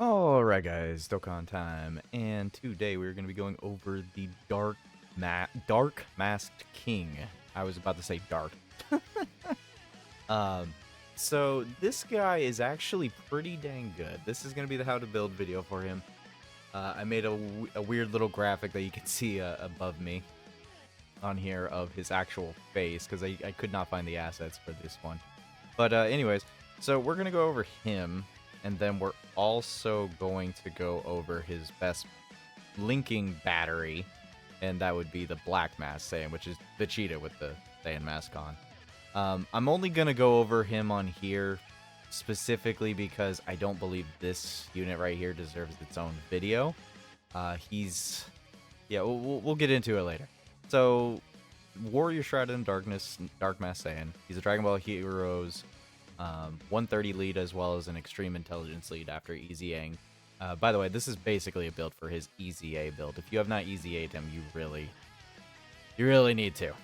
Alright guys, Dokkan time, and today we're going to be going over the Dark Masked King. I was about to say dark. um, so this guy is actually pretty dang good. This is going to be the how to build video for him. I made a weird little graphic that you can see above me on here of his actual face, because I could not find the assets for this one. But anyways, so we're going to go over him. And then we're also going to go over his best linking battery, and that would be the Black Mask Saiyan, which is the cheetah with the Saiyan mask on. I'm only going to go over him on here specifically because I don't believe this unit right here deserves its own video. Yeah, we'll get into it later. So, Warrior Shrouded in Darkness, Dark Mask Saiyan. He's a Dragon Ball Heroes 130 lead as well as an extreme intelligence lead after Easy Aing. By the way, this is basically a build for his Easy A build. If you have not Easy A'd him, you really need to.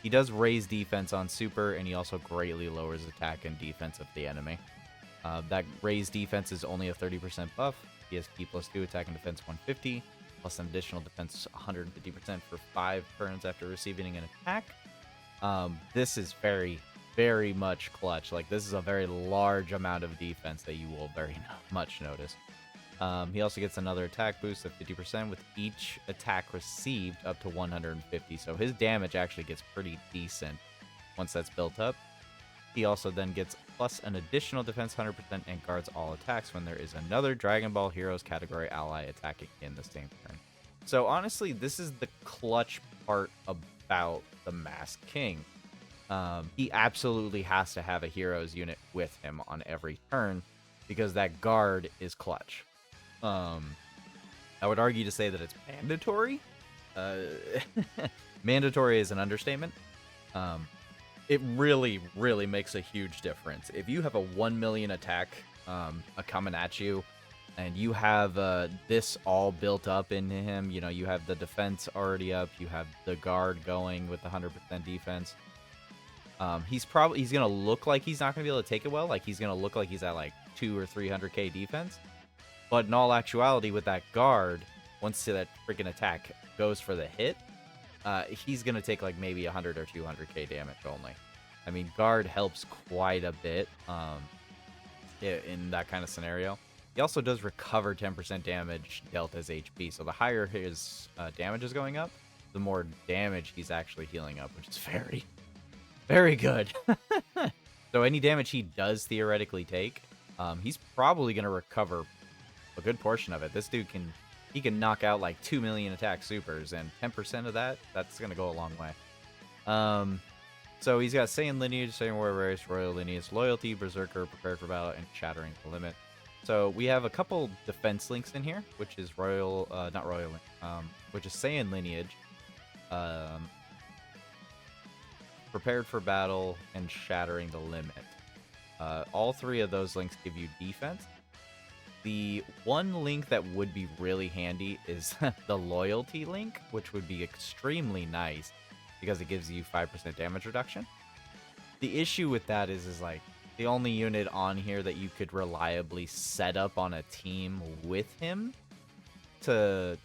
He does raise defense on Super, and he also greatly lowers attack and defense of the enemy. That raised defense is only a 30% buff. He has Ki +2 attack and defense 150, plus an additional defense 150% for 5 turns after receiving an attack. This is very much clutch. Like, this is a very large amount of defense that you will very much notice. He also gets another attack boost of 50% with each attack received up to 150, so his damage actually gets pretty decent once that's built up. He also then gets plus an additional defense 100% and guards all attacks when there is another Dragon Ball Heroes category ally attacking in the same turn. So honestly, this is the clutch part about the Masked King. He absolutely has to have a heroes unit with him on every turn because that guard is clutch. I would argue to say that it's mandatory. Mandatory is an understatement. It really makes a huge difference. If you have a 1 million attack coming at you, and you have this all built up into him, you know, you have the defense already up, you have the guard going with 100% defense. He's gonna look like he's not gonna be able to take it well. Like, he's gonna look like he's at like 200 or 300k defense. But in all actuality, with that guard, once that freaking attack goes for the hit, he's gonna take like maybe 100 or 200k damage only. I mean, guard helps quite a bit in that kind of scenario. He also does recover 10% damage dealt as HP. So the higher his damage is going up, the more damage he's actually healing up, which is very good. So any damage he does theoretically take, he's probably going to recover a good portion of it. This dude can knock out like 2 million attack supers, and 10% of that's going to go a long way. So he's got Saiyan Lineage, Saiyan Warrior Race, Royal Lineage, Loyalty, Berserker, Prepared for Battle, and Shattering the Limit. So we have a couple defense links in here, which is which is Saiyan Lineage, Prepared for Battle, and Shattering the Limit. All three of those links give you defense. The one link that would be really handy is the Loyalty link, which would be extremely nice because it gives you 5% damage reduction. The issue with that is like, the only unit on here that you could reliably set up on a team with him to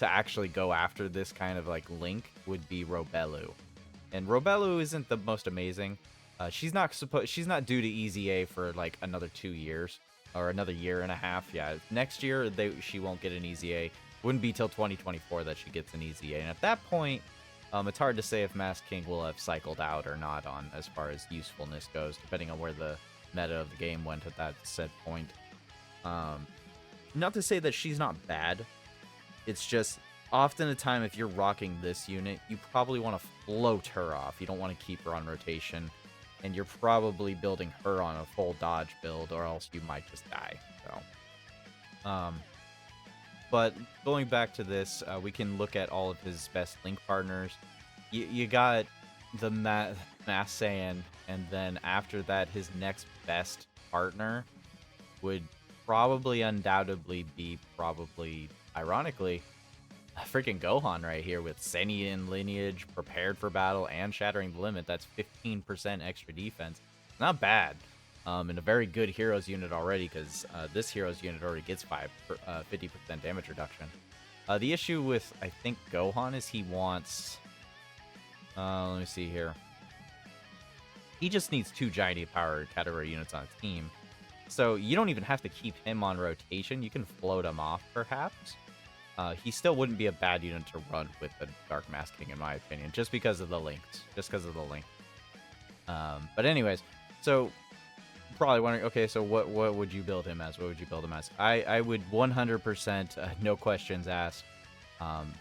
actually go after this kind of like link would be Robelu. And Robelu isn't the most amazing. She's not due to Easy A for like another 2 years or another year and a half. Yeah, next year she won't get an Easy A. Wouldn't be till 2024 that she gets an Easy A. And at that point, it's hard to say if Masked King will have cycled out or not on as far as usefulness goes, depending on where the meta of the game went at that said point. Not to say that she's not bad. It's just, often a time if you're rocking this unit, you probably want to float her off. You don't want to keep her on rotation, and you're probably building her on a full dodge build, or else you might just die. So, but going back to this, we can look at all of his best link partners. You got the Masked Saiyan, and then after that, his next best partner would undoubtedly be, ironically, freaking Gohan right here with Saiyan Lineage, Prepared for Battle, and Shattering the Limit. That's 15% extra defense. Not bad. and a very good heroes unit already, because this heroes unit already gets 50% damage reduction. The issue with, I think, Gohan is he wants... let me see here. He just needs 2 giant power category units on a team. So you don't even have to keep him on rotation. You can float him off, perhaps. He still wouldn't be a bad unit to run with the Dark Mask King, in my opinion, just because of the links. But anyways, so probably wondering, okay, so what would you build him as? What would you build him as? I would 100%, no questions asked,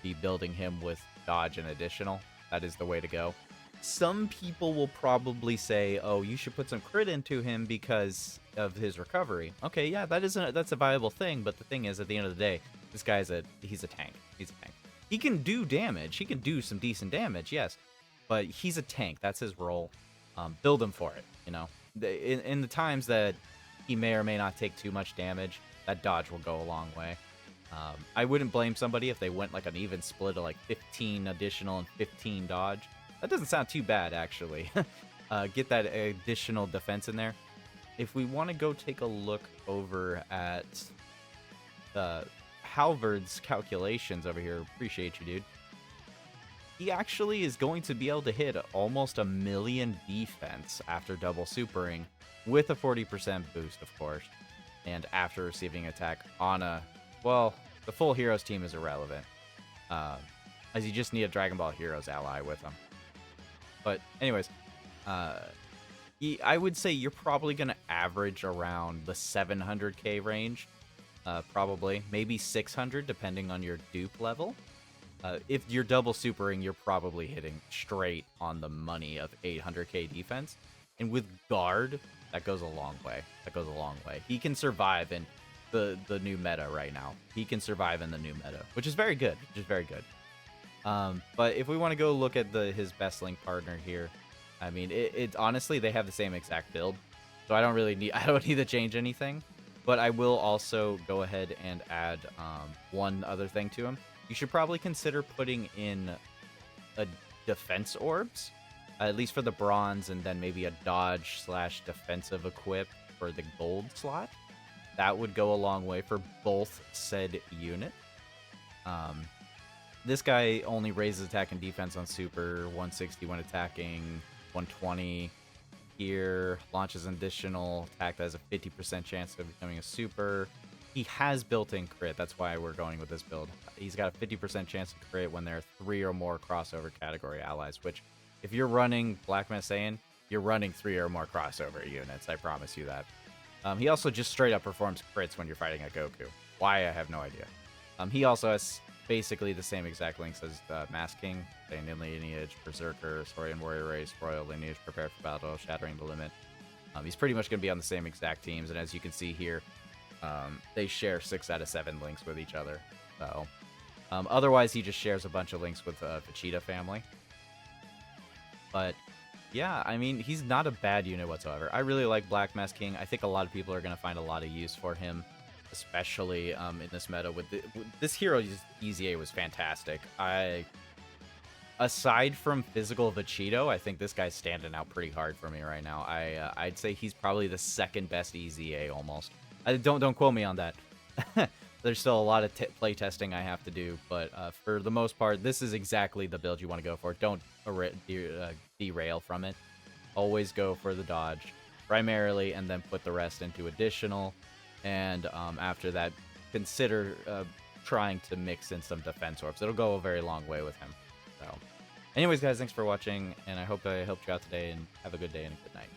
be building him with dodge and additional. That is the way to go. Some people will probably say, oh, you should put some crit into him because of his recovery. Okay, yeah, that's a viable thing, but the thing is, at the end of the day, this guy's he's a tank. He's a tank. He can do damage. He can do some decent damage, yes, but he's a tank. That's his role. Build him for it, you know. In the times that he may or may not take too much damage, that dodge will go a long way. I wouldn't blame somebody if they went like an even split of like 15 additional and 15 dodge. That doesn't sound too bad, actually. Get that additional defense in there. If we want to go take a look over at Halvard's calculations over here, appreciate you, dude. He actually is going to be able to hit almost 1 million defense after double supering, with a 40% boost, of course, and after receiving attack on a... Well, the full Heroes team is irrelevant, as you just need a Dragon Ball Heroes ally with him. But anyways, I would say you're probably going to average around the 700k range, probably. Maybe 600, depending on your dupe level. If you're double supering, you're probably hitting straight on the money of 800k defense. And with guard, that goes a long way. He can survive in the new meta right now. He can survive in the new meta, which is very good. But if we want to go look at his best link partner here, I mean, it honestly, they have the same exact build, so I don't need to change anything. But I will also go ahead and add one other thing to him. You should probably consider putting in a defense orbs, at least for the bronze, and then maybe a dodge / defensive equip for the gold slot. That would go a long way for both said unit. This guy only raises attack and defense on super, 160 when attacking, 120 here, launches an additional attack that has a 50% chance of becoming a super. He has built-in crit, that's why we're going with this build. He's got a 50% chance to crit when there are 3 or more crossover category allies, which, if you're running Black Mesa Saiyan, you're running 3 or more crossover units, I promise you that. He also just straight up performs crits when you're fighting a Goku. Why, I have no idea. He also has basically the same exact links as Mask King, Saiyan Lineage, Berserker, Saurian Warrior Race, Royal Lineage, Prepare for Battle, Shattering the Limit. He's pretty much going to be on the same exact teams, and as you can see here, they share 6 out of 7 links with each other. So, otherwise, he just shares a bunch of links with the Vegeta family. But yeah, I mean, he's not a bad unit whatsoever. I really like Black Mask King. I think a lot of people are going to find a lot of use for him, especially in this meta. With this hero, EZA was fantastic. Aside from physical Vegito, I think this guy's standing out pretty hard for me right now. I'd say he's probably the second best EZA almost. Don't quote me on that. There's still a lot of play testing I have to do, but for the most part, this is exactly the build you want to go for. Don't derail from it. Always go for the dodge primarily, and then put the rest into additional. And after that, consider trying to mix in some defense orbs. It'll go a very long way with him. So, anyways, guys, thanks for watching, and I hope I helped you out today, and have a good day and a good night.